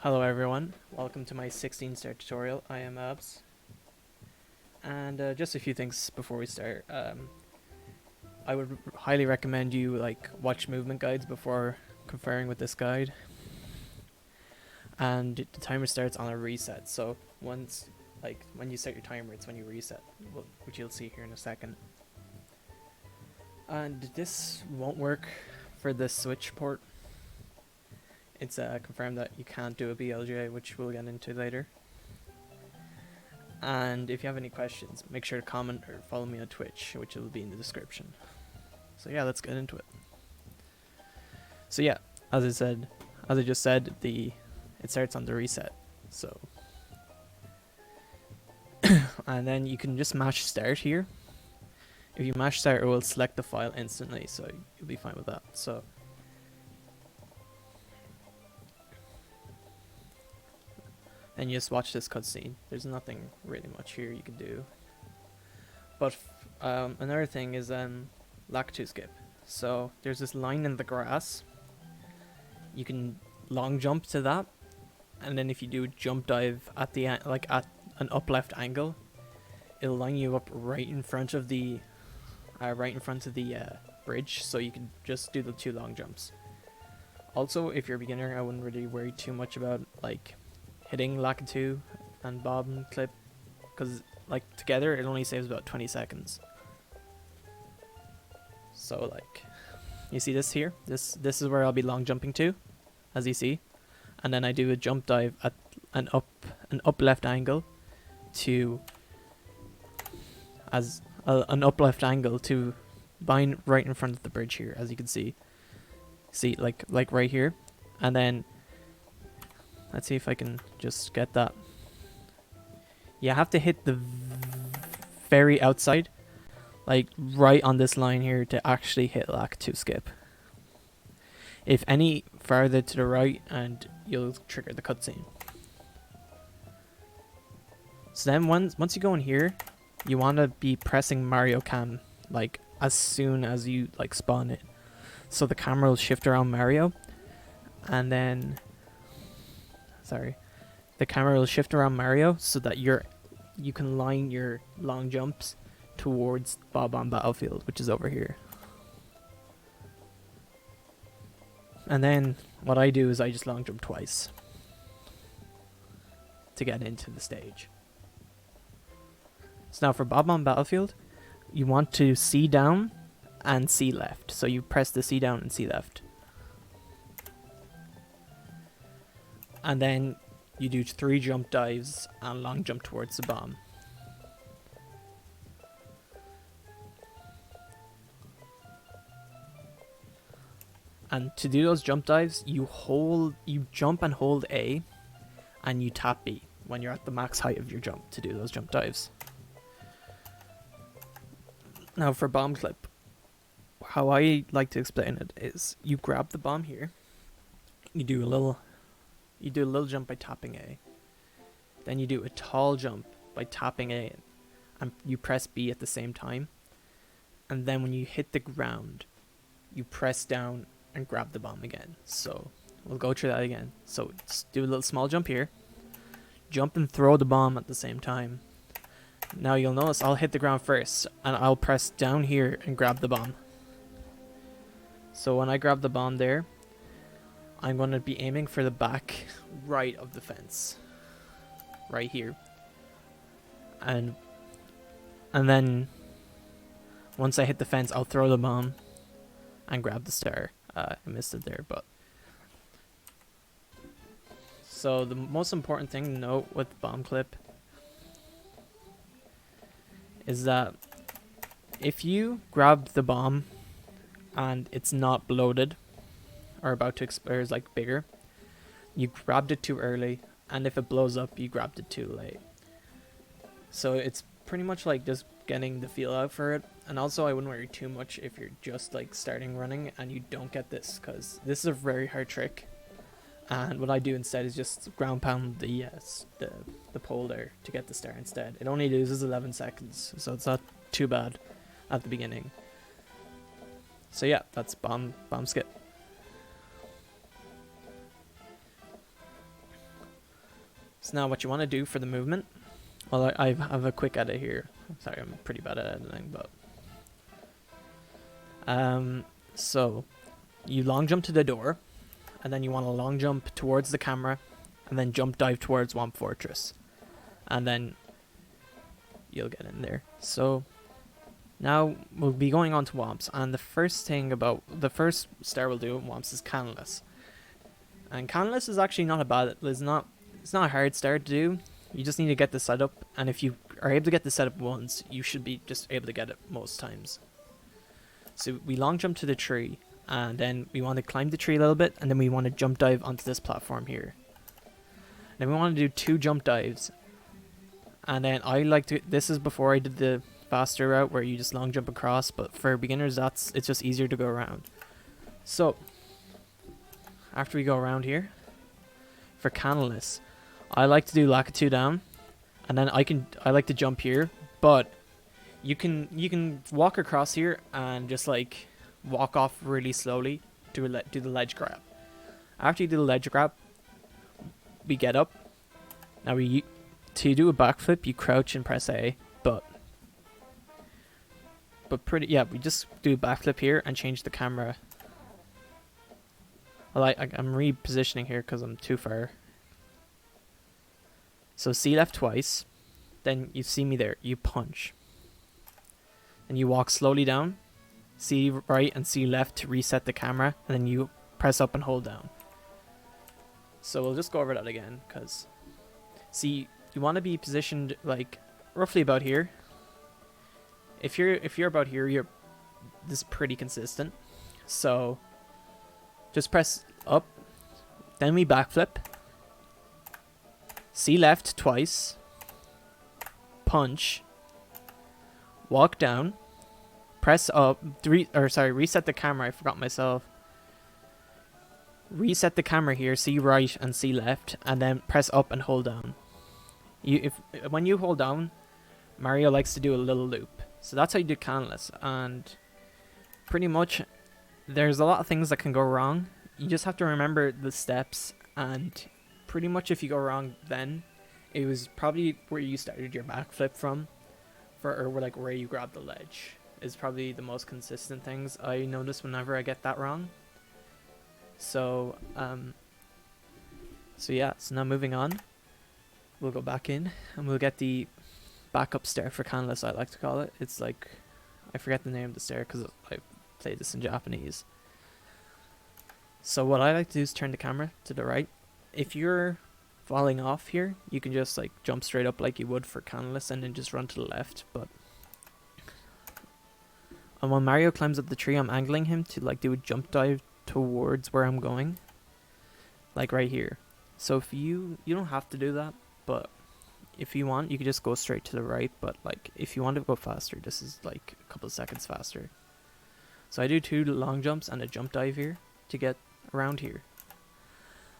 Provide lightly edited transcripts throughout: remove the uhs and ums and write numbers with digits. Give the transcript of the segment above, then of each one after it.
Hello everyone, welcome to my 16 star tutorial. I am Abs. And just a few things before we start. I would highly recommend you watch movement guides before conferring with this guide. And the timer starts on a reset, so once when you set your timer, it's when you reset, which you'll see here in a second. And this won't work for this switch port. It's confirmed that you can't do a BLJ, which we'll get into later. And if you have any questions, make sure to comment or follow me on Twitch, which will be in the description. So yeah, let's get into it. So yeah, as I just said, it starts on the reset. So and then you can just mash start here. If you mash start, it will select the file instantly, so you'll be fine with that. So and you just watch this cutscene. There's nothing really much here you can do. But another thing is lack to skip. So there's this line in the grass. You can long jump to that, and then if you do jump dive at the at an up left angle, it'll line you up right in front of the bridge, so you can just do the 2 long jumps. Also, if you're a beginner, I wouldn't really worry too much about hitting Lakitu and bob and clip, because together it only saves about 20 seconds. So you see this here, this is where I'll be long jumping to, as you see, and then I do a jump dive at an up left angle to bind right in front of the bridge here, as you can see like right here. And then let's see if I can just get that. You have to hit the very outside, right on this line here, to actually hit lack to skip. If any farther to the right, and you'll trigger the cutscene. So then once you go in here, you want to be pressing Mario Cam as soon as you spawn it, so the camera will shift around Mario, and then the camera will shift around Mario so that you can line your long jumps towards Bob on Battlefield, which is over here. And then what I do is I just long jump twice to get into the stage. So now for Bob on Battlefield, you want to C down and C left. So you press the C down and C left. And then you do 3 jump dives and long jump towards the bomb. And to do those jump dives, you jump and hold A, and you tap B when you're at the max height of your jump to do those jump dives. Now for bomb clip, how I like to explain it is you grab the bomb here, you do a little jump by tapping A, then you do a tall jump by tapping A, and you press B at the same time, and then when you hit the ground, you press down and grab the bomb again. So we'll go through that again. So just do a little small jump here, jump and throw the bomb at the same time. Now you'll notice I'll hit the ground first, and I'll press down here and grab the bomb. So when I grab the bomb there, I'm going to be aiming for the back right of the fence, right here. And then once I hit the fence, I'll throw the bomb and grab the star. I missed it there, but so the most important thing to note with bomb clip is that if you grab the bomb and it's not bloated or about to explode, is bigger, you grabbed it too early, and if it blows up, you grabbed it too late. So it's pretty much just getting the feel out for it. And also, I wouldn't worry too much if you're just starting running and you don't get this, because this is a very hard trick. And what I do instead is just ground pound the pole there to get the star instead. It only loses 11 seconds, so it's not too bad at the beginning. So yeah, that's bomb skip. So now what you want to do for the movement, well, I have a quick edit here. Sorry, I'm pretty bad at editing, but so you long jump to the door, and then you want to long jump towards the camera, and then jump dive towards Womp Fortress, and then you'll get in there. So now we'll be going on to Womps, and the first star we'll do in Womps is Canalus. And Canalus is actually not a bad, it's not a hard star to do. You just need to get the setup, and if you are able to get the setup once, you should be just able to get it most times. So we long jump to the tree, and then we want to climb the tree a little bit, and then we want to jump dive onto this platform here. Then we want to do 2 jump dives, and then this is before I did the faster route where you just long jump across, but for beginners it's just easier to go around. So after we go around here, for Canalus, I like to do Lakitu down, and then I like to jump here, but you can walk across here and just like walk off really slowly to do the ledge grab. After you do the ledge grab, we get up. Now to do a backflip, you crouch and press A, but we just do a backflip here and change the camera. I'm repositioning here because I'm too far. So C left twice, then you see me there, you punch. And you walk slowly down, C right and C left to reset the camera, and then you press up and hold down. So we'll just go over that again, because see, you want to be positioned like roughly about here. If you're about here, this is pretty consistent. So just press up, then we backflip, C left twice, punch, walk down, press up, reset the camera, I forgot myself. Reset the camera here, C right and C left, and then press up and hold down. When you hold down, Mario likes to do a little loop. So that's how you do Canalus, and pretty much there's a lot of things that can go wrong. You just have to remember the steps, and pretty much if you go wrong, then it was probably where you started your backflip from, or like where you grabbed the ledge is probably the most consistent things I notice whenever I get that wrong. So yeah, so now moving on, we'll go back in and we'll get the backup stair for Canalus, I like to call it. It's like, I forget the name of the stair because I played this in Japanese. So what I like to do is turn the camera to the right. If you're falling off here, you can just like jump straight up like you would for Canalus and then just run to the left. And when Mario climbs up the tree, I'm angling him to like do a jump dive towards where I'm going, like right here. So if you don't have to do that, but if you want, you can just go straight to the right. But like if you want to go faster, this is like a couple of seconds faster. So I do 2 long jumps and a jump dive here to get around here.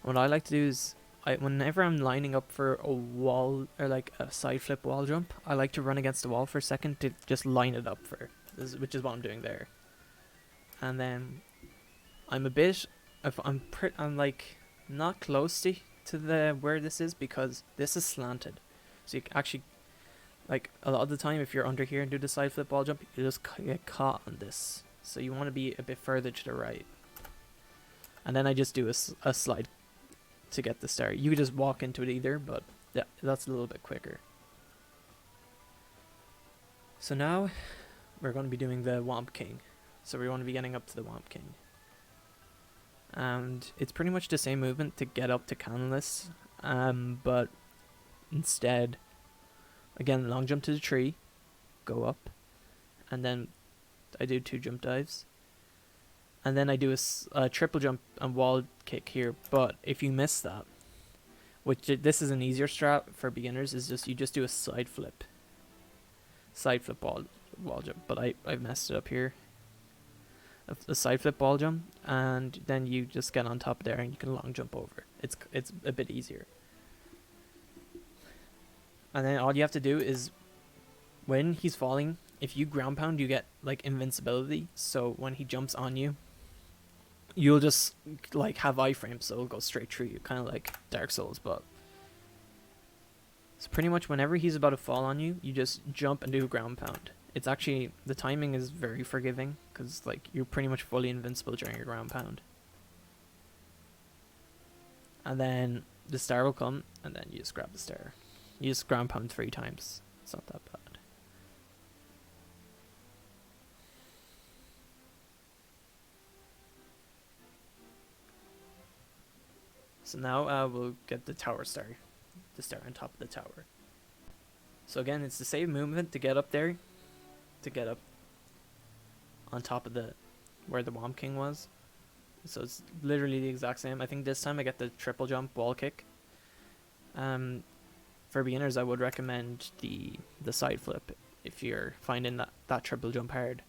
What I like to do is, whenever I'm lining up for a wall or like a side flip wall jump, I like to run against the wall for a second to just line it up which is what I'm doing there. And then I'm like not close to the where this is, because this is slanted. So you actually, like a lot of the time, if you're under here and do the side flip wall jump, you just get caught on this. So you want to be a bit further to the right. And then I just do a slide to get the star. You could just walk into it either, but yeah, that's a little bit quicker. So now we're going to be doing the Womp King. So we want to be getting up to the Womp King. And it's pretty much the same movement to get up to Canalus, but instead, again, long jump to the tree, go up, and then I do 2 jump dives. And then I do a triple jump and wall kick here. But if you miss that, this is an easier strat for beginners, is you just do a side flip wall jump. But I messed it up here. A side flip wall jump, and then you just get on top of there and you can long jump over. It's a bit easier. And then all you have to do is, when he's falling, if you ground pound, you get like invincibility. So when he jumps on you, you'll just like have iframes, so it'll go straight through you, kind of like Dark Souls. But So pretty much whenever he's about to fall on you, you just jump and do a ground pound. It's actually, the timing is very forgiving, because like you're pretty much fully invincible during your ground pound. And then the star will come, and then you just grab the star. You just ground pound 3 times. It's not that bad. So now we'll get the tower star. The star on top of the tower. So again, it's the same movement to get up there. To get up on top of the where the Womp King was. So it's literally the exact same. I think this time I get the triple jump wall kick. For beginners, I would recommend the side flip if you're finding that triple jump hard.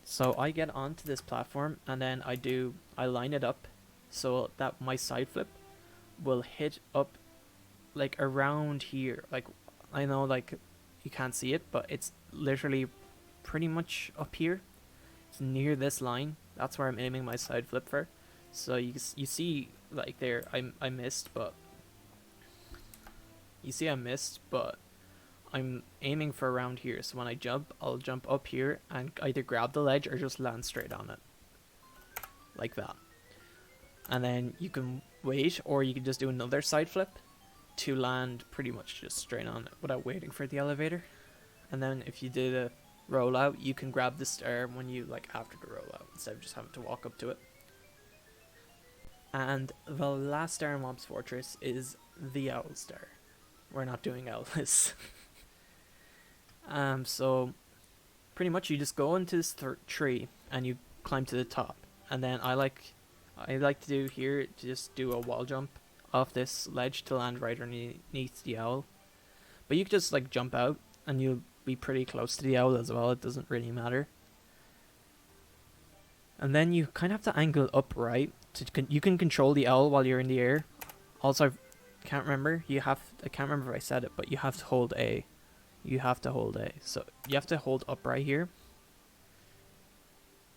So I get onto this platform and then I line it up so that my side flip will hit up like around here. Like, I know like you can't see it, but it's literally pretty much up here. It's near this line. That's where I'm aiming my side flip for. So you see like there I missed, but you see I missed, but I'm aiming for around here. So when I jump, I'll jump up here and either grab the ledge or just land straight on it. Like that. And then you can wait, or you can just do another side flip to land pretty much just straight on it without waiting for the elevator. And then if you did a rollout, you can grab the star when you like after the rollout instead of just having to walk up to it. And the last star in Womp's Fortress is the Owl Star. We're not doing Owless. So pretty much you just go into this tree and you climb to the top. And then I like to do here, to just do a wall jump off this ledge to land right underneath the owl. But you can just like jump out and you'll be pretty close to the owl as well. It doesn't really matter. And then you kind of have to angle upright. You can control the owl while you're in the air. Also, I can't remember if I said it, but you have to hold A. So you have to hold upright here.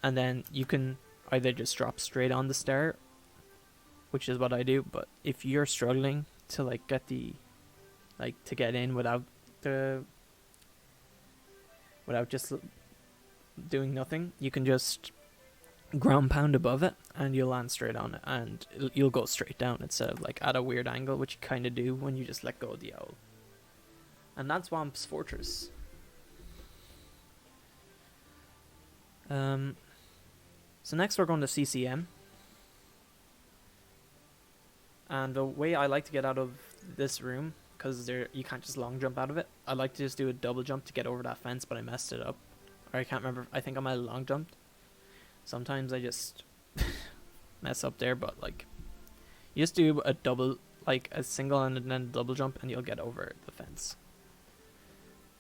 And then you can either just drop straight on the star, which is what I do. But if you're struggling to like get to get in without just doing nothing, you can just ground pound above it and you'll land straight on it, and you'll go straight down instead of like at a weird angle, which you kind of do when you just let go of the owl. And that's Womp's Fortress. So next we're going to CCM. And the way I like to get out of this room, because you can't just long jump out of it, I like to just do a double jump to get over that fence, but I messed it up. Or I can't remember, I think I might have long jumped. Sometimes I just mess up there, but like, you just do a double, like a single and then a double jump, and you'll get over the fence.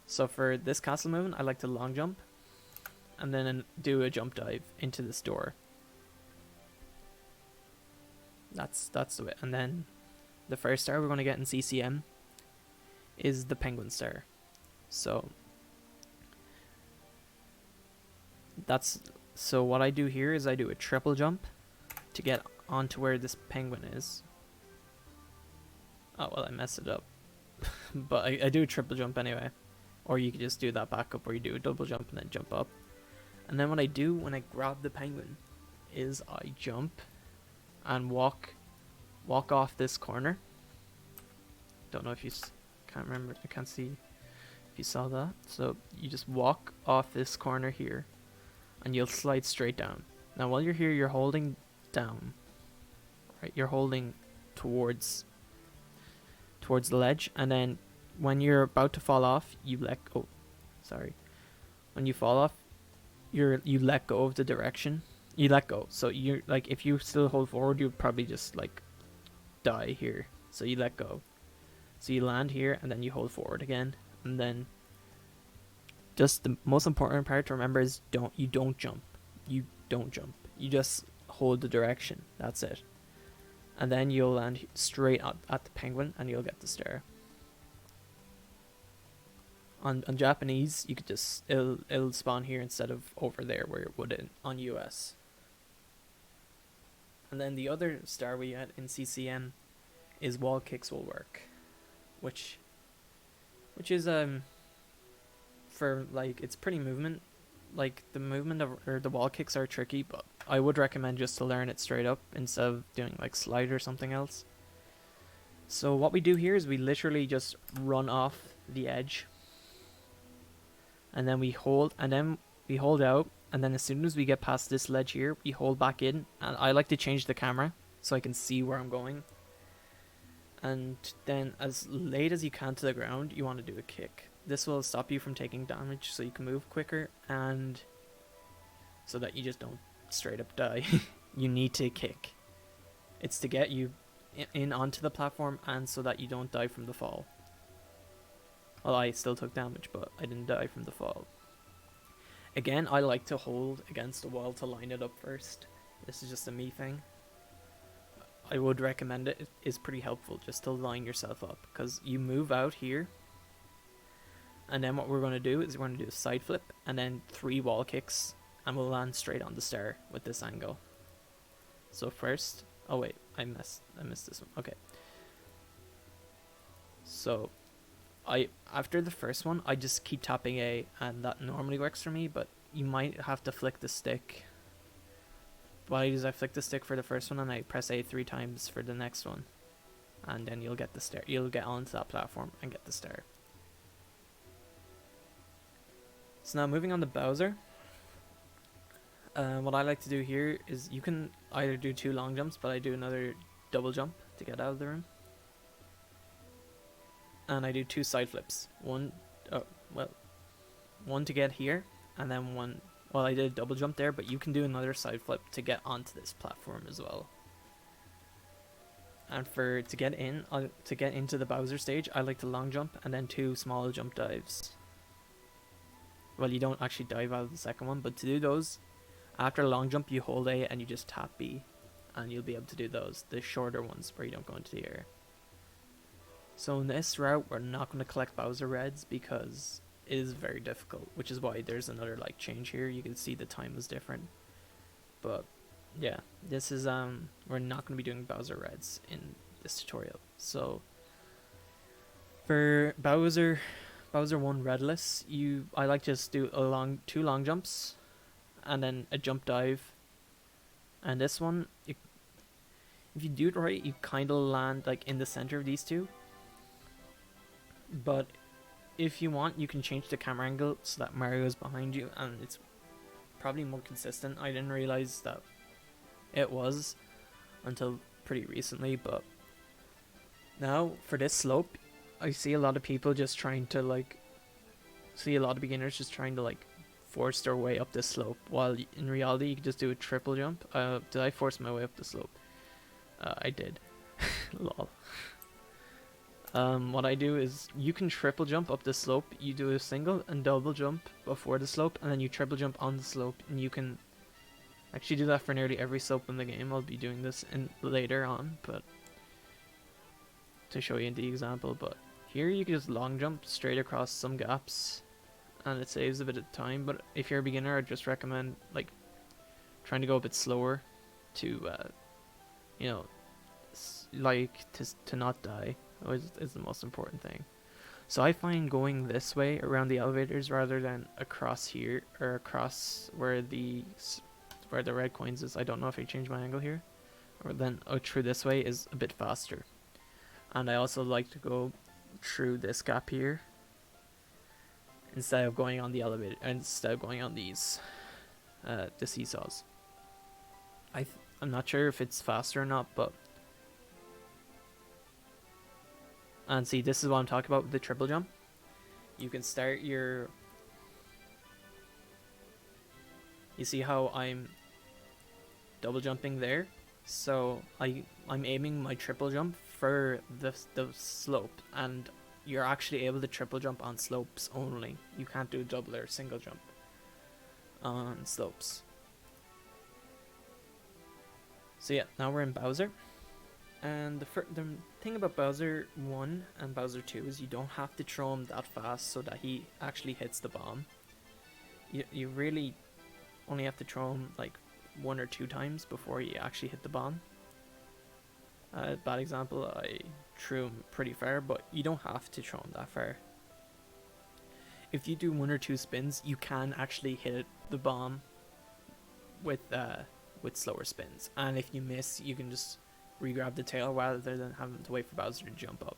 So for this castle movement, I like to long jump, and then do a jump dive into this door. That's the way. And then the first star we're going to get in CCM is the penguin star. So what I do here is I do a triple jump to get onto where this penguin is. Oh well, I messed it up. But I do a triple jump anyway. Or you could just do that backup where you do a double jump and then jump up. And then what I do when I grab the penguin is I jump and walk off this corner. Don't know if you can't remember. I can't see if you saw that. So you just walk off this corner here, and you'll slide straight down. Now while you're here, you're holding down. Right, you're holding towards the ledge, and then when you're about to fall off, you let go. Sorry. When you fall off, you let go of the direction. You let go. So you're like, if you still hold forward, you'd probably just like die here. So you let go. So you land here and then you hold forward again. And then just the most important part to remember is you don't jump. You don't jump. You just hold the direction. That's it. And then you'll land straight at the penguin and you'll get the star. On Japanese, you could just it'll spawn here instead of over there where it would on US. And then the other star we had in CCM is wall kicks will work. which is for like it's pretty movement. Like the movement of or the wall kicks are tricky, but I would recommend just to learn it straight up instead of doing like slide or something else. So what we do here is we literally just run off the edge, and then we hold out, and then as soon as we get past this ledge here, we hold back in, and I like to change the camera so I can see where I'm going. And then as late as you can to the ground, you want to do a kick. This will stop you from taking damage so you can move quicker, and so that you just don't straight up die. You need to kick. It's to get you in onto the platform and so that you don't die from the fall. Well, I still took damage, but I didn't die from the fall. Again, I like to hold against the wall to line it up first. This is just a me thing. I would recommend it. It is pretty helpful just to line yourself up, because you move out here, and then what we're going to do is we're going to do a side flip and then 3 wall kicks, and we'll land straight on the star with this angle. So first, oh wait, I missed this one. Okay. So after the first one, I just keep tapping A, and that normally works for me, but you might have to flick the stick. Why do I flick the stick for the first one and I press A 3 times for the next one, and then you'll get the star. You'll get onto that platform and get the star. So now moving on to Bowser. What I like to do here is you can either do 2 long jumps, but I do another double jump to get out of the room. And I do 2 side flips. One to get here, and then one. Well, I did a double jump there, but you can do another side flip to get onto this platform as well. And to get into the Bowser stage, I like to long jump and then 2 small jump dives. Well, you don't actually dive out of the second one, but to do those, after a long jump, you hold A and you just tap B, and you'll be able to do those, the shorter ones where you don't go into the air. So in this route, we're not going to collect Bowser Reds because it is very difficult, which is why there's another like change here. You can see the time is different, but yeah, this is we're not going to be doing Bowser Reds in this tutorial. So for Bowser 1 Redless, I like to just do 2 long jumps and then a jump dive. And this one, if you do it right, you kind of land like in the center of these 2. But if you want, you can change the camera angle so that Mario is behind you, and it's probably more consistent. I didn't realize that it was until pretty recently, but now for this slope, I see a lot of people just trying to a lot of beginners just trying to force their way up this slope, while in reality you can just do a triple jump. Did I force my way up the slope? I did. Lol. What I do is you can triple jump up the slope. You do a single and double jump before the slope, and then you triple jump on the slope, and you can actually do that for nearly every slope in the game. I'll be doing this later on, but to show you the example. But here you can just long jump straight across some gaps, and it saves a bit of time. But if you're a beginner, I'd just recommend trying to go a bit slower to to not die is the most important thing. So I find going this way around the elevators rather than across here, or across where the red coins is. I don't know if I changed my angle here, or then through this way is a bit faster. And I also like to go through this gap here instead of going on the elevator, instead of going on these the seesaws. I'm not sure if it's faster or not, but and see, this is what I'm talking about with the triple jump. You can start you see how I'm double jumping there? So I'm aiming my triple jump for the slope, and you're actually able to triple jump on slopes only. You can't do a double or single jump on slopes. So yeah, now we're in Bowser. And the thing about Bowser 1 and Bowser 2 is you don't have to throw him that fast so that he actually hits the bomb. You really only have to throw him 1 or 2 times before you actually hit the bomb. Bad example, I threw him pretty far, but you don't have to throw him that far. If you do 1 or 2 spins, you can actually hit the bomb with slower spins. And if you miss, you can just re-grab the tail rather than having to wait for Bowser to jump up.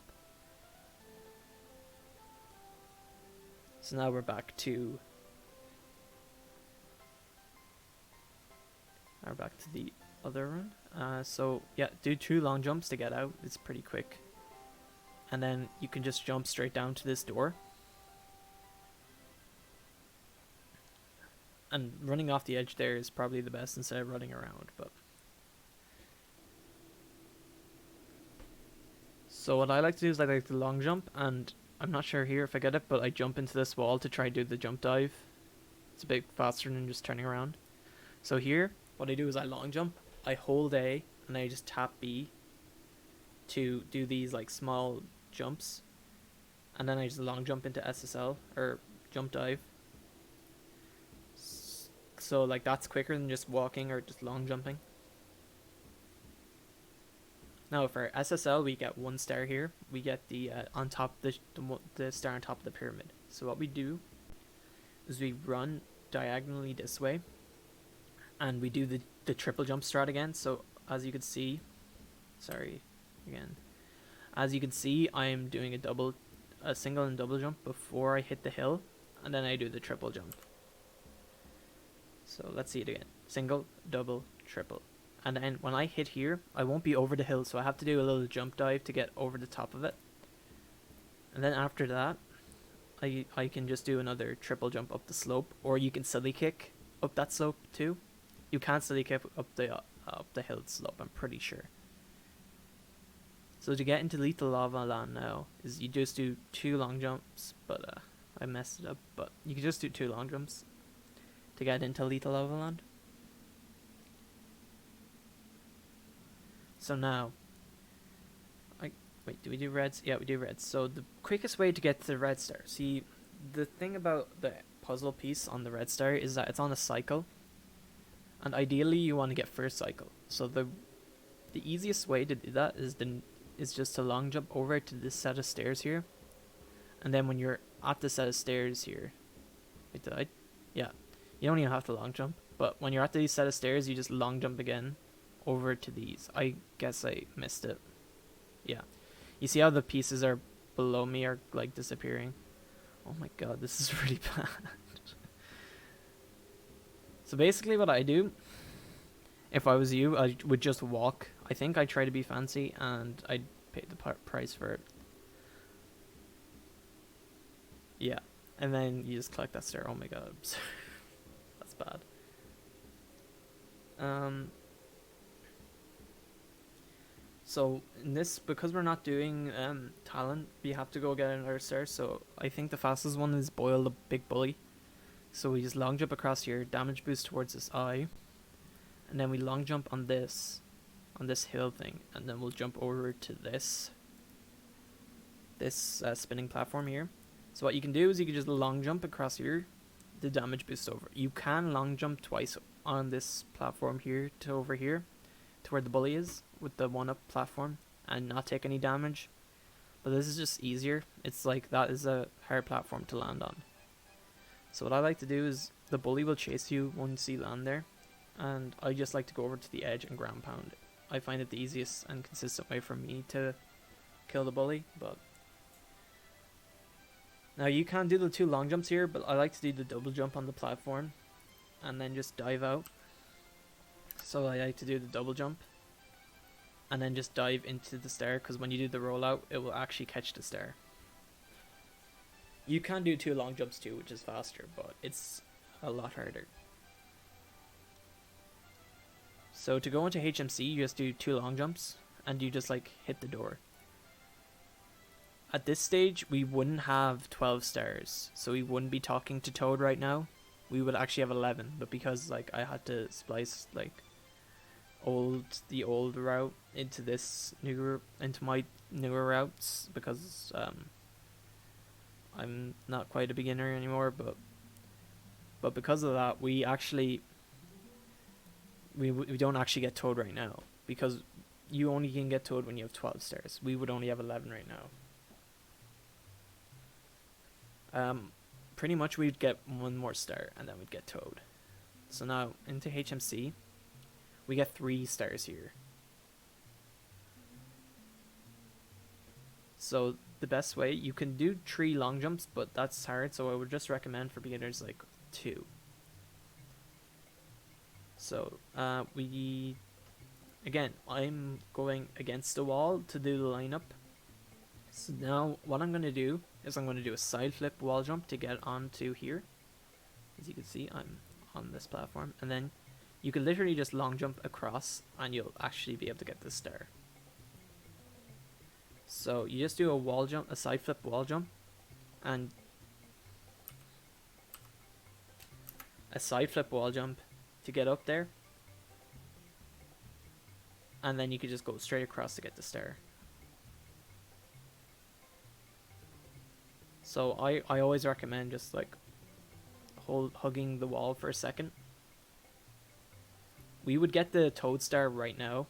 So now we're back to the other run. So yeah, do 2 long jumps to get out. It's pretty quick. And then you can just jump straight down to this door. And running off the edge there is probably the best instead of running around. But so what I like to do is I like the long jump, and I'm not sure here if I get it, but I jump into this wall to try to do the jump dive. It's a bit faster than just turning around. So here, what I do is I long jump, I hold A, and I just tap B to do these like small jumps, and then I just long jump into SSL or jump dive. So like that's quicker than just walking or just long jumping. Now for SSL we get 1 star here. We get the on top the star on top of the pyramid. So what we do is we run diagonally this way, and we do the triple jump strat again. So as you can see, as you can see, I am doing a single and double jump before I hit the hill, and then I do the triple jump. So let's see it again. Single, double, triple. And then when I hit here, I won't be over the hill, so I have to do a little jump dive to get over the top of it. And then after that, I can just do another triple jump up the slope, or you can silly kick up that slope too. You can't silly kick up the hill slope, I'm pretty sure. So to get into Lethal Lava Land now, is you just do 2 long jumps, but I messed it up, but you can just do 2 long jumps to get into Lethal Lava Land. So now, wait, do we do reds? Yeah, we do reds. So the quickest way to get to the red star. See, the thing about the puzzle piece on the red star is that it's on a cycle, and ideally you want to get first cycle. So the easiest way to do that is just to long jump over to this set of stairs here, and then when you're at the set of stairs here, wait, yeah, you don't even have to long jump, but when you're at these set of stairs, you just long jump again over to these. I guess I missed it. Yeah, you see how the pieces are below me are like disappearing? Oh my god, this is really bad. So basically what I do, if I was you, I would just walk. I think I try to be fancy, and I'd pay the price for it. Yeah, and then you just collect that star. Oh my god, that's bad. So in this, because we're not doing talent, we have to go get another star. So I think the fastest one is Boil the Big Bully. So we just long jump across here, damage boost towards this eye, and then we long jump on this hill thing, and then we'll jump over to this spinning platform here. So what you can do is you can just long jump across here, the damage boost over. You can long jump twice on this platform here to over here, to where the bully is, with the 1-up platform, and not take any damage. But this is just easier. It's like that is a hard platform to land on. So what I like to do is the bully will chase you once you land there, and I just like to go over to the edge and ground pound. I find it the easiest and consistent way for me to kill the bully. But now you can do the 2 long jumps here, but I like to do the double jump on the platform and then just dive out. So I like to do the double jump and then just dive into the star, because when you do the rollout, it will actually catch the star. You can do 2 long jumps too, which is faster, but it's a lot harder. So to go into HMC, you just do 2 long jumps, and you just like hit the door. At this stage, we wouldn't have 12 stars, so we wouldn't be talking to Toad right now. We would actually have 11, but because like I had to splice like the old route into my newer routes, because I'm not quite a beginner anymore, but because of that, we don't actually get Toad right now, because you only can get Toad when you have 12 stars. We would only have 11 right now. Pretty much we'd get one more star and then we'd get Toad. So now into HMC, we get 3 stars here. So the best way, you can do 3 long jumps, but that's hard, so I would just recommend for beginners like 2. So again, I'm going against the wall to do the lineup. So now what I'm going to do is I'm going to do a side flip wall jump to get onto here. As you can see, I'm on this platform, and then you can literally just long jump across and you'll actually be able to get this star. So you just do a wall jump, a side flip wall jump, and a side flip wall jump to get up there, and then you could just go straight across to get the star. So I always recommend just like hugging the wall for a second. We would get the Toad star right now.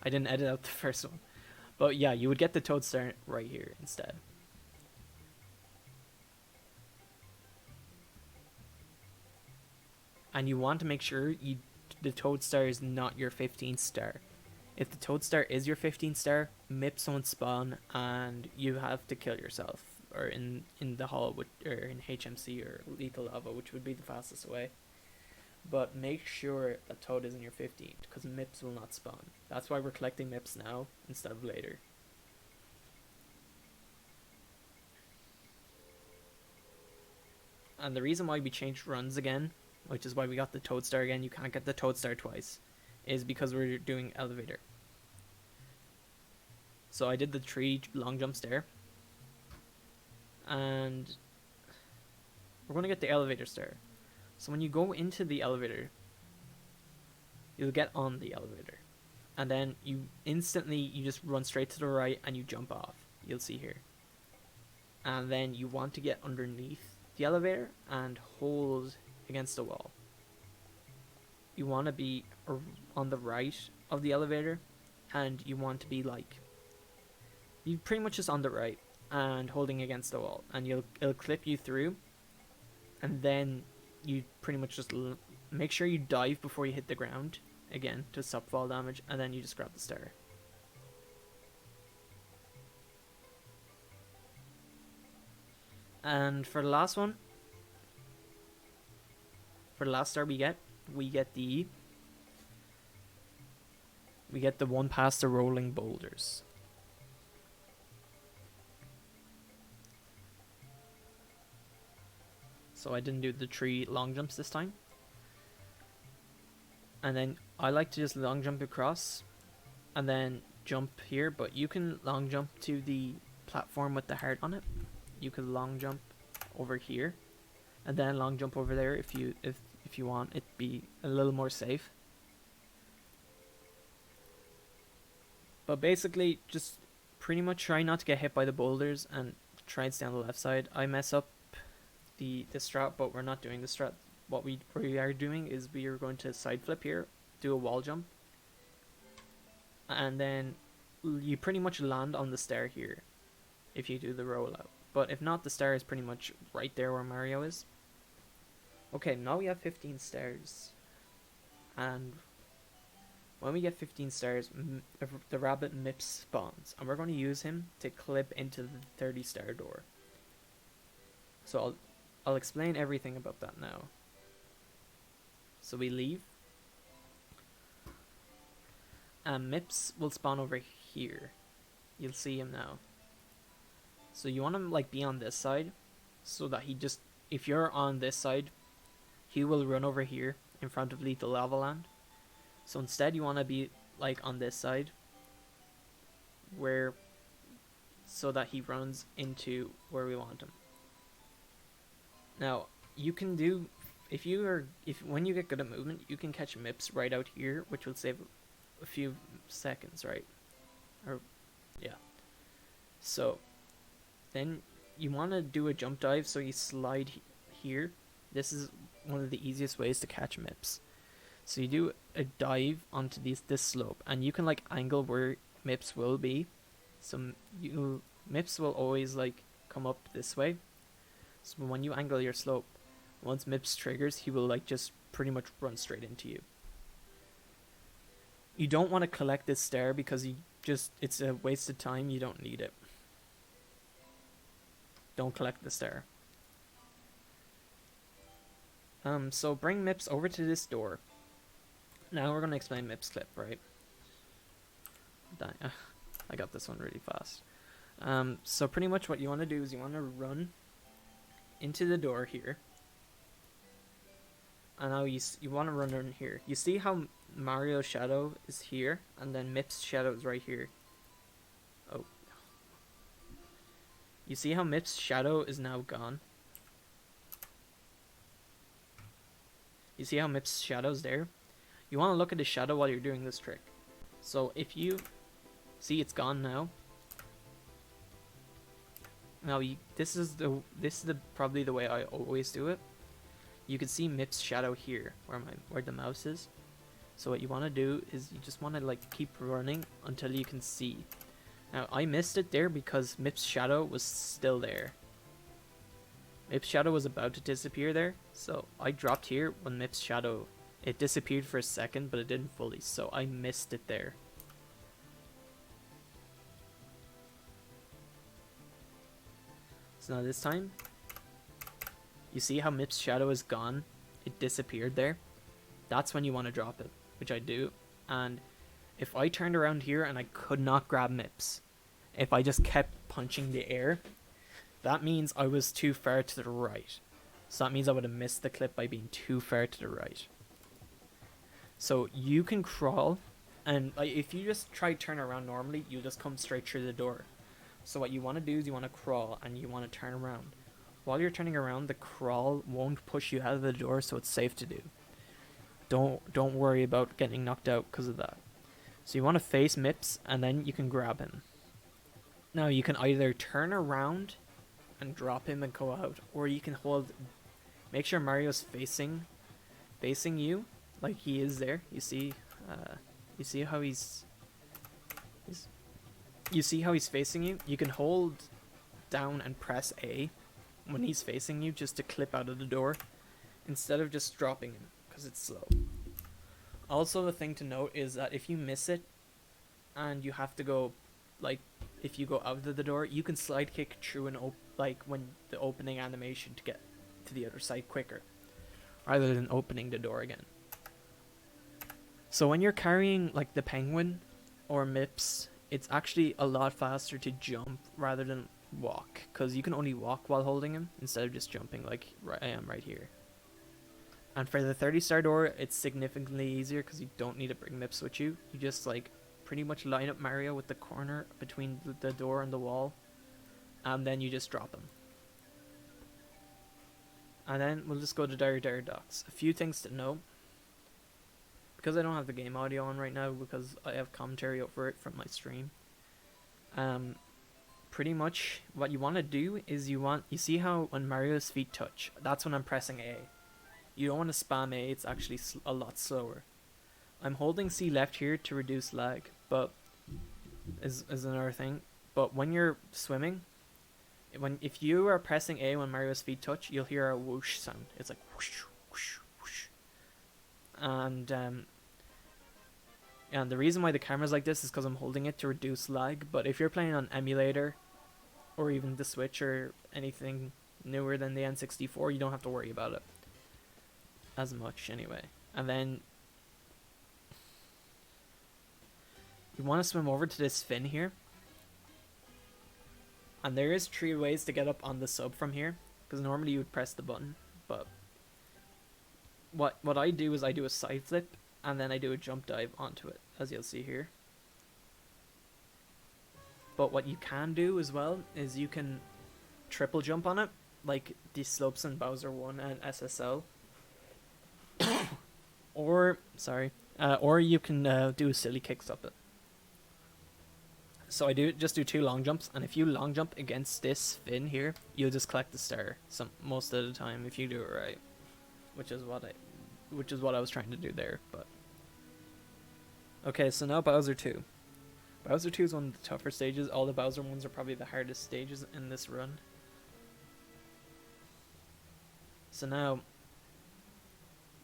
I didn't edit out the first one. But yeah, you would get the Toad star right here instead. And you want to make sure the Toad star is not your 15th star. If the Toad star is your 15th star, MIPS won't spawn and you have to kill yourself. Or in the hall, or in HMC or Lethal Lava, which would be the fastest way. But make sure that Toad isn't your 15th, because MIPS will not spawn. That's why we're collecting MIPS now instead of later. And the reason why we changed runs again, which is why we got the Toad star again, you can't get the Toad star twice, is because we're doing elevator. So I did the 3 long jumps there. And we're going to get the elevator star. So when you go into the elevator, you'll get on the elevator. And then you just run straight to the right and you jump off. You'll see here. And then you want to get underneath the elevator and hold against the wall. You want to be on the right of the elevator, and you want to be like, you pretty much just on the right and holding against the wall, and it'll clip you through, and then you pretty much just make sure you dive before you hit the ground again to stop fall damage, and then you just grab the star. And for the last one, for the last star we get the one past the rolling boulders. So I didn't do the 3 long jumps this time. And then I like to just long jump across and then jump here, but you can long jump to the platform with the heart on it. You can long jump over here and then long jump over there if you want it be a little more safe. But basically just pretty much try not to get hit by the boulders and try and stay on the left side. I mess up the strat, but we're not doing the strat. What we are doing is we are going to side flip here, do a wall jump, and then you pretty much land on the stair here if you do the rollout. But if not, the star is pretty much right there where Mario is. Okay, now we have 15 stars. And when we get 15 stars, the rabbit MIPS spawns. And we're going to use him to clip into the 30 star door. So I'll explain everything about that now. So we leave. And MIPS will spawn over here. You'll see him now. So you want him like be on this side, so that if you're on this side, he will run over here in front of Lethal Lava Land. So instead you want to be like on this side, so that he runs into where we want him. Now you can do, when you get good at movement, you can catch MIPS right out here, which will save a few seconds, right? Or yeah. So then you want to do a jump dive, so you slide here. This is one of the easiest ways to catch MIPS. So you do a dive onto this slope, and you can like angle where Mips will be. So Mips will always like come up this way. So when you angle your slope, once Mips triggers, he will like just pretty much run straight into you. You don't want to collect this stair because it's a waste of time. You don't need it. Don't collect the stair. So bring Mips over to this door. Now we're gonna explain Mips clip, right? I got this one really fast. So pretty much what you want to do is you want to run into the door here. And now you want to run in here. You see how Mario's shadow is here, and then Mips' shadow is right here. Oh. You see how Mips' shadow is now gone? You see how Mips' shadow's there? You want to look at the shadow while you're doing this trick. So if you see it's gone now. Now this is probably the way I always do it. You can see Mips' shadow here, where the mouse is. So what you want to do is you just want to like keep running until you can see. Now I missed it there because Mips' shadow was still there. Mips' shadow was about to disappear there, so I dropped here when Mips' shadow, it disappeared for a second, but it didn't fully, so I missed it there. So now this time, you see how Mips' shadow is gone? It disappeared there. That's when you want to drop it, which I do. And if I turned around here and I could not grab Mips, if I just kept punching the air, that means I was too far to the right. So that means I would have missed the clip by being too far to the right. So you can crawl, and like, if you just try to turn around normally, you'll just come straight through the door. So what you want to do is you want to crawl and you want to turn around. While you're turning around, the crawl won't push you out of the door, so it's safe to do. Don't worry about getting knocked out because of that. So you want to face Mips, and then you can grab him. Now you can either turn around and drop him and go out, or you can hold. Make sure Mario's facing you, like he is there. You see how you see how he's facing you. You can hold down and press A when he's facing you just to clip out of the door, instead of just dropping him because it's slow. Also, the thing to note is that if you miss it and you have to go, like, if you go out of the door, you can slide kick through when the opening animation to get to the other side quicker, rather than opening the door again. So when you're carrying like the penguin or Mips, it's actually a lot faster to jump rather than walk, because you can only walk while holding him instead of just jumping like I am right here. And for the 30-star door, it's significantly easier because you don't need to bring Mips with you. You just like pretty much line up Mario with the corner between the door and the wall, and then you just drop him. And then we'll just go to Dire Docks. A few things to know, because I don't have the game audio on right now because I have commentary over it from my stream. Pretty much what you want to do is you see how when Mario's feet touch, that's when I'm pressing A. You don't want to spam A, it's actually a lot slower. I'm holding C left here to reduce lag, but is another thing. But when you're swimming, if you are pressing A when Mario's feet touch, you'll hear a whoosh sound. It's like whoosh, whoosh, whoosh. And the reason why the camera's like this is because I'm holding it to reduce lag. But if you're playing on emulator, or even the Switch or anything newer than the N64, you don't have to worry about it as much anyway. And then you want to swim over to this fin here, and there is 3 ways to get up on the sub from here, because normally you would press the button, but what I do is I do a side flip and then I do a jump dive onto it, as you'll see here. But what you can do as well is you can triple jump on it, like the slopes in Bowser 1 and SSL. or you can do silly kicks up it. So I just do 2 long jumps, and if you long jump against this fin here, you'll just collect the star most of the time if you do it right, which is what which is what I was trying to do there. But okay, so now Bowser 2. Bowser 2 is one of the tougher stages. All the Bowser ones are probably the hardest stages in this run. So now,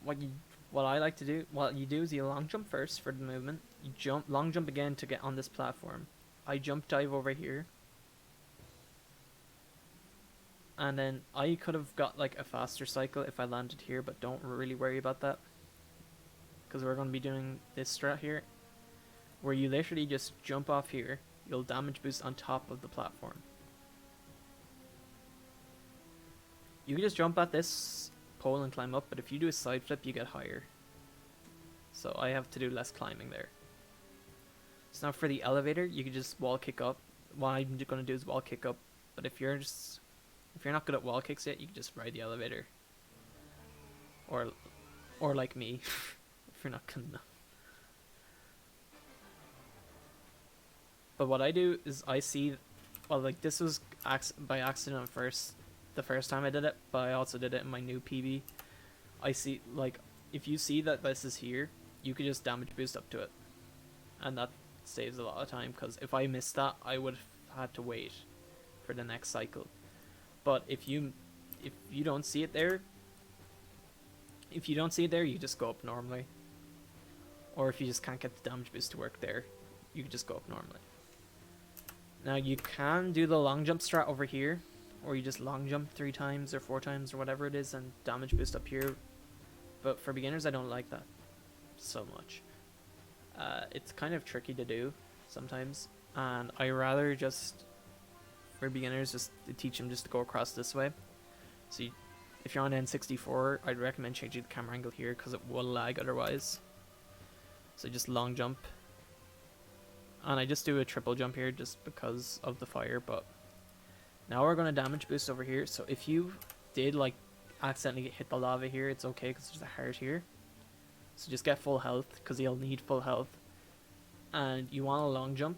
what I like to do, what you do is you long jump first for the movement. You long jump again to get on this platform. I jump dive over here. And then I could have got like a faster cycle if I landed here, but don't really worry about that. Because we're going to be doing this strat here, where you literally just jump off here. You'll damage boost on top of the platform. You can just jump at this pole and climb up, but if you do a side flip, you get higher. So I have to do less climbing there. So now for the elevator, you can just wall kick up. What I'm going to do is wall kick up, but if you're not good at wall kicks yet, you can just ride the elevator. Or like me, if you're not good enough. But what I do is I see, well, like this was by accident at first, the first time I did it, but I also did it in my new PB. I see, like, if you see that this is here, you can just damage boost up to it. And that saves a lot of time, because if I missed that, I would have had to wait for the next cycle. But if you don't see it there, you just go up normally. Or if you just can't get the damage boost to work there, you can just go up normally. Now you can do the long jump strat over here, or you just long jump 3 times or 4 times or whatever it is and damage boost up here. But for beginners, I don't like that so much. It's kind of tricky to do sometimes, and I rather just, for beginners, just to teach them just to go across this way. So if you're on N64, I'd recommend changing the camera angle here because it will lag otherwise. So just long jump. And I just do a triple jump here just because of the fire, but now we're going to damage boost over here. So if you did like accidentally hit the lava here, it's okay because there's a heart here. So just get full health because you'll need full health. And you want a long jump.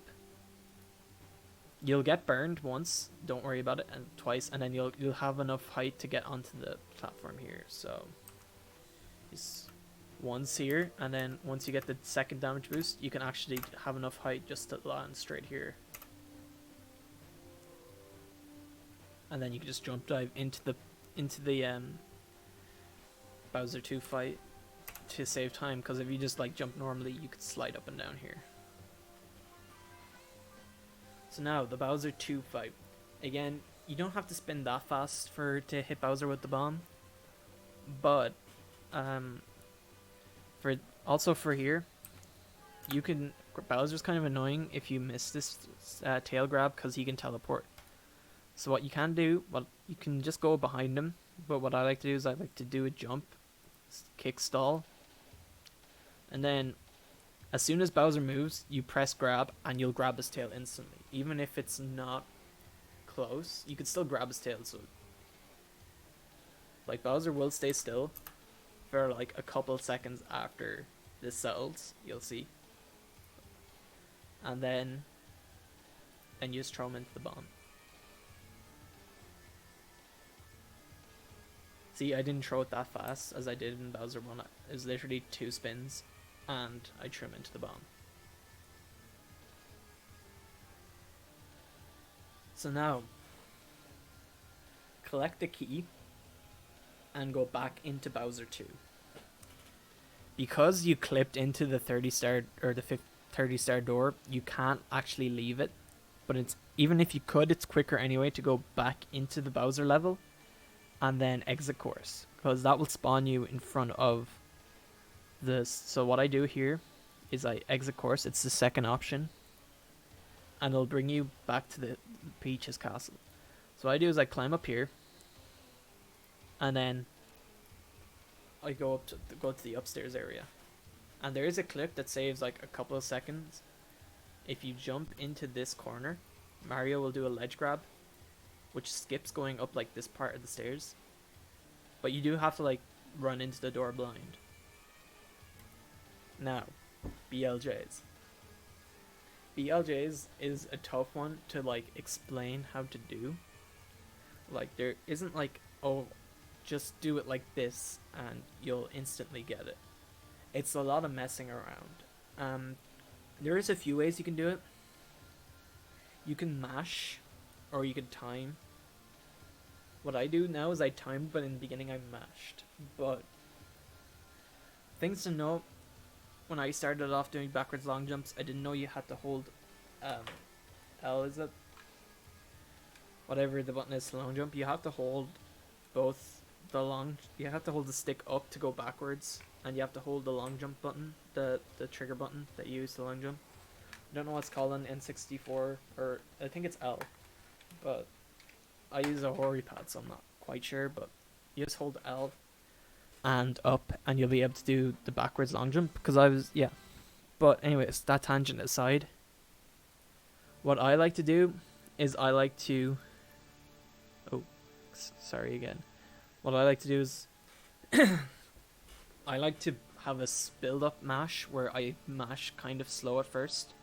You'll get burned once, don't worry about it, and twice, and then you'll have enough height to get onto the platform here. So just once here, and then once you get the second damage boost, you can actually have enough height just to land straight here. And then you can just jump dive into the Bowser 2 fight to save time, because if you just like jump normally, you could slide up and down here. So now the Bowser 2 fight. Again, you don't have to spin that fast to hit Bowser with the bomb, but for here, you can. Bowser's kind of annoying if you miss this tail grab because he can teleport. So what you can do, you can just go behind him. But what I like to do is I like to do a jump, kick stall, and then as soon as Bowser moves, you press grab and you'll grab his tail instantly. Even if it's not close, you can still grab his tail. So like Bowser will stay still for like a couple seconds after this settles, you'll see. And then you just throw him into the bomb. See, I didn't throw it that fast as I did in Bowser 1. It was literally 2 spins, and I threw him into the bomb. So now, collect the key, and go back into Bowser 2. Because you clipped into the 30-star, or the 30-star door, you can't actually leave it. But it's even if you could, it's quicker anyway to go back into the Bowser level and then exit course, because that will spawn you in front of this. So what I do here is I exit course. It's the second option, and it'll bring you back to the Peach's castle. So what I do is I climb up here, and then I go to the upstairs area, and there is a clip that saves like a couple of seconds. If you jump into this corner, Mario will do a ledge grab, which skips going up like this part of the stairs, but you do have to like run into the door blind. Now, BLJs. BLJs is a tough one to like explain how to do. Like there isn't like, oh, just do it like this and you'll instantly get it. It's a lot of messing around. There is a few ways you can do it. You can mash, or you can time. What I do now is I timed, but in the beginning I mashed. But things to note, when I started off doing backwards long jumps, I didn't know you had to hold L, is it? Whatever the button is to long jump, you have to hold both you have to hold the stick up to go backwards, and you have to hold the long jump button, the trigger button that you use to long jump. I don't know what's called on N64, or I think it's L, but I use a Hori pad, so I'm not quite sure, but you just hold L and up and you'll be able to do the backwards long jump, because yeah. But anyways, that tangent aside, what I like to do is I like to what I like to do is I like to have a build up mash where I mash kind of slow at first,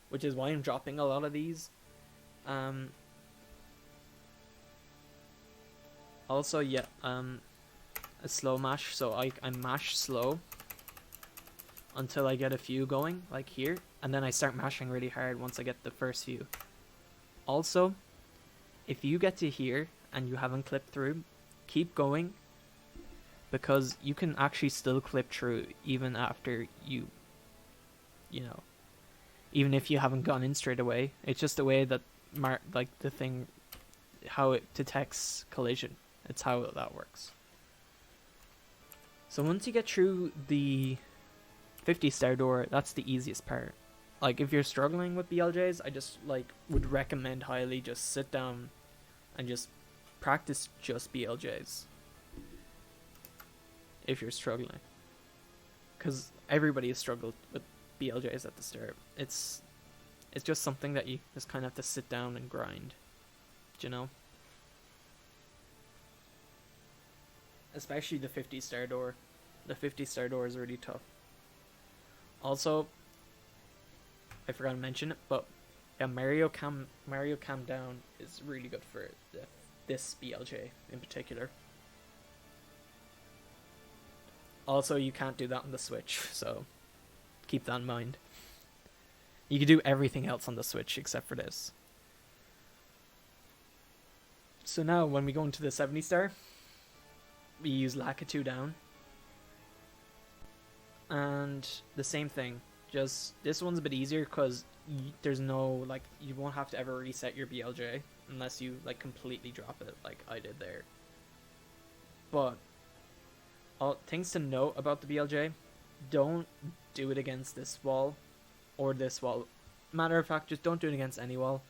which is why I'm dropping a lot of these. Also, yeah, a slow mash, so I mash slow until I get a few going, like here, and then I start mashing really hard once I get the first few. Also, if you get to here and you haven't clipped through, keep going, because you can actually still clip through even after you know, even if you haven't gone in straight away. It's just the way that the thing, how it detects collision. It's how that works. So once you get through the 50-star door, that's the easiest part. Like, if you're struggling with BLJs, I just would recommend highly just sit down and just practice just BLJs if you're struggling, because everybody has struggled with BLJs at the start. It's just something that you just kind of have to sit down and grind, you know? Especially the 50-star door. The 50-star door is really tough. Also, I forgot to mention it, but yeah, Mario Calm Down is really good for this BLJ in particular. Also, you can't do that on the Switch, so keep that in mind. You can do everything else on the Switch except for this. So now, when we go into the 70-star, we use Lakitu down. And the same thing, just this one's a bit easier because there's no, you won't have to ever reset your BLJ unless you completely drop it like I did there. But things to note about the BLJ, don't do it against this wall or this wall. Matter of fact, just don't do it against any wall.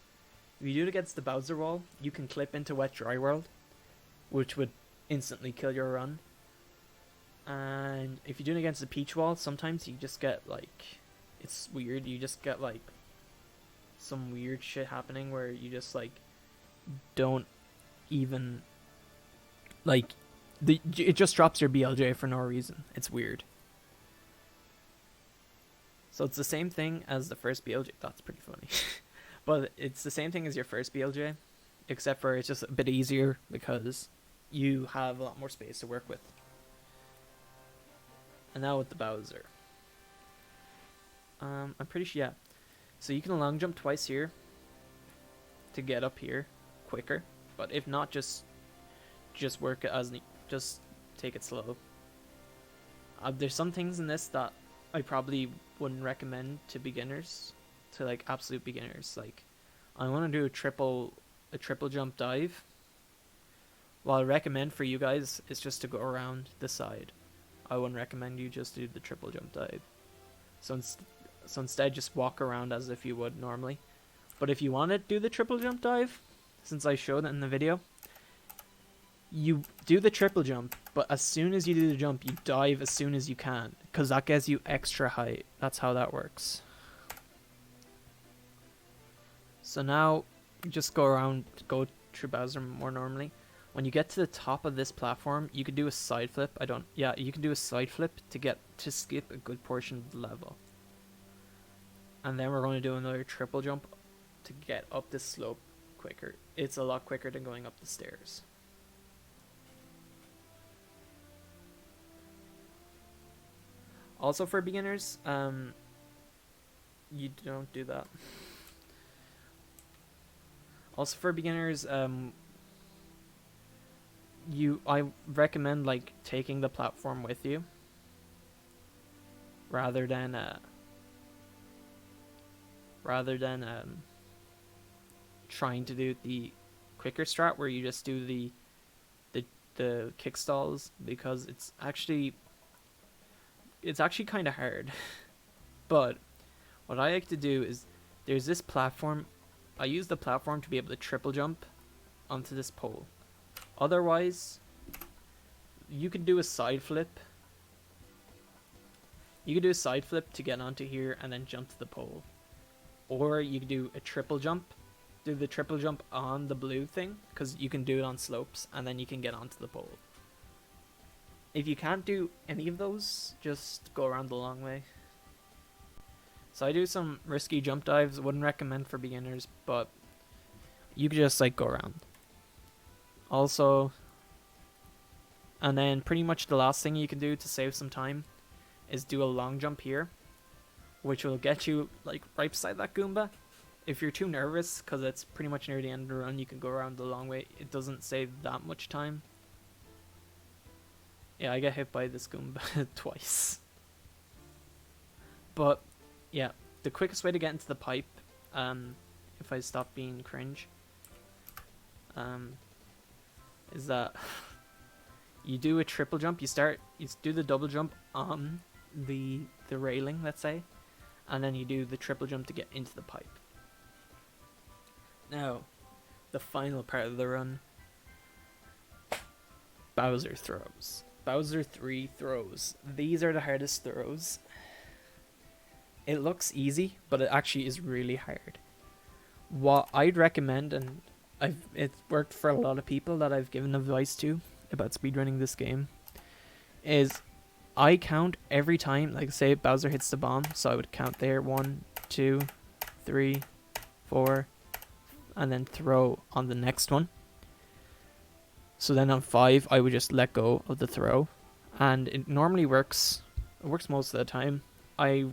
If you do it against the Bowser wall, you can clip into Wet Dry World, which would instantly kill your run. And if you do it against the Peach wall, sometimes you just get it's weird, you just get some weird shit happening where you just don't even it just drops your BLJ for no reason. It's weird. So it's the same thing as the first BLJ. That's pretty funny. But it's the same thing as your first BLJ, except for it's just a bit easier because you have a lot more space to work with. And now with the Bowser. I'm pretty sure, yeah. So you can long jump twice here to get up here quicker. But if not, just work it just take it slow. There's some things in this that I probably wouldn't recommend to beginners, to absolute beginners. I want to do a triple jump dive. What I recommend for you guys is just to go around the side. I wouldn't recommend you just do the triple jump dive. So instead, just walk around as if you would normally. But if you want to do the triple jump dive, since I showed it in the video, you do the triple jump, but as soon as you do the jump, you dive as soon as you can, because that gives you extra height. That's how that works. So now, you just go through Bowser more normally. When you get to the top of this platform, you can do a side flip. You can do a side flip to skip a good portion of the level. And then we're going to do another triple jump to get up this slope quicker. It's a lot quicker than going up the stairs. Also for beginners, you don't do that. Also for beginners, I recommend like taking the platform with you rather than trying to do the quicker strat where you just do the kick stalls, because it's actually kind of hard. But what I like to do is there's this platform. I use the platform to be able to triple jump onto this pole. Otherwise, you could do a side flip. You could do a side flip to get onto here and then jump to the pole. Or you could do a triple jump. Do the triple jump on the blue thing, because you can do it on slopes, and then you can get onto the pole. If you can't do any of those, just go around the long way. So I do some risky jump dives. Wouldn't recommend for beginners, but you could just like go around. Also, and then pretty much the last thing you can do to save some time is do a long jump here, which will get you like right beside that Goomba. If you're too nervous, because it's pretty much near the end of the run, you can go around the long way. It doesn't save that much time. Yeah, I get hit by this Goomba twice. But yeah, the quickest way to get into the pipe, if I stop being cringe, is that you do a triple jump. You do the double jump on the railing, let's say, and then you do the triple jump to get into the pipe. Now, the final part of the run, Bowser throws. Bowser 3 throws. These are the hardest throws. It looks easy, but it actually is really hard. What I'd recommend, and it's worked for a lot of people that I've given advice to about speedrunning this game, is I count every time, like say Bowser hits the bomb, so I would count there 1, 2, 3, 4, and then throw on the next one. So then on 5, I would just let go of the throw, and it normally works. It works most of the time. I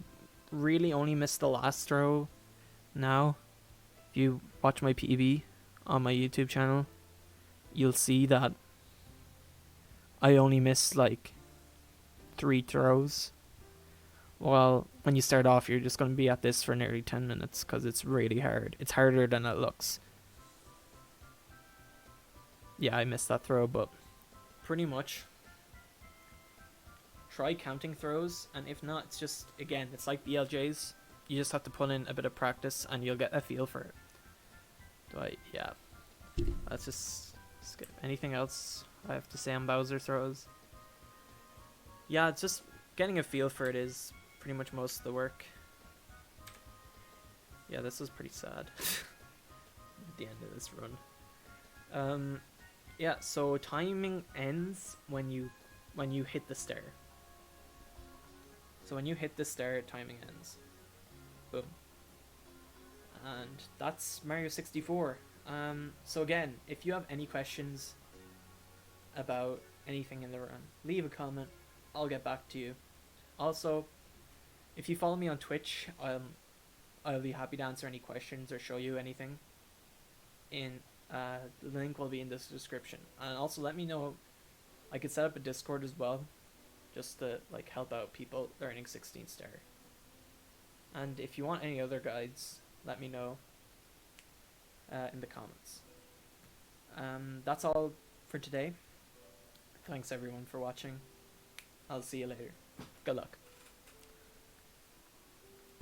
really only miss the last throw now. If you watch my PB on my YouTube channel, you'll see that I only miss like 3 throws. Well, when you start off, you're just going to be at this for nearly 10 minutes because it's really hard. It's harder than it looks. Yeah, I missed that throw, but pretty much try counting throws, and if not, it's just, again, it's like BLJs. You just have to put in a bit of practice and you'll get a feel for it. Yeah. Let's just skip. Anything else I have to say on Bowser throws? Yeah, it's just getting a feel for it is pretty much most of the work. Yeah, this was pretty sad. At the end of this run. Yeah, so timing ends when you hit the stair. So when you hit the stair, timing ends. Boom. And that's Mario 64. So again, if you have any questions about anything in the run, leave a comment. I'll get back to you. Also, if you follow me on Twitch, I'll be happy to answer any questions or show you anything. The link will be in this description. And also let me know. I could set up a Discord as well, just to like help out people learning 16 star. And if you want any other guides, let me know in the comments. That's all for today. Thanks everyone for watching. I'll see you later. Good luck.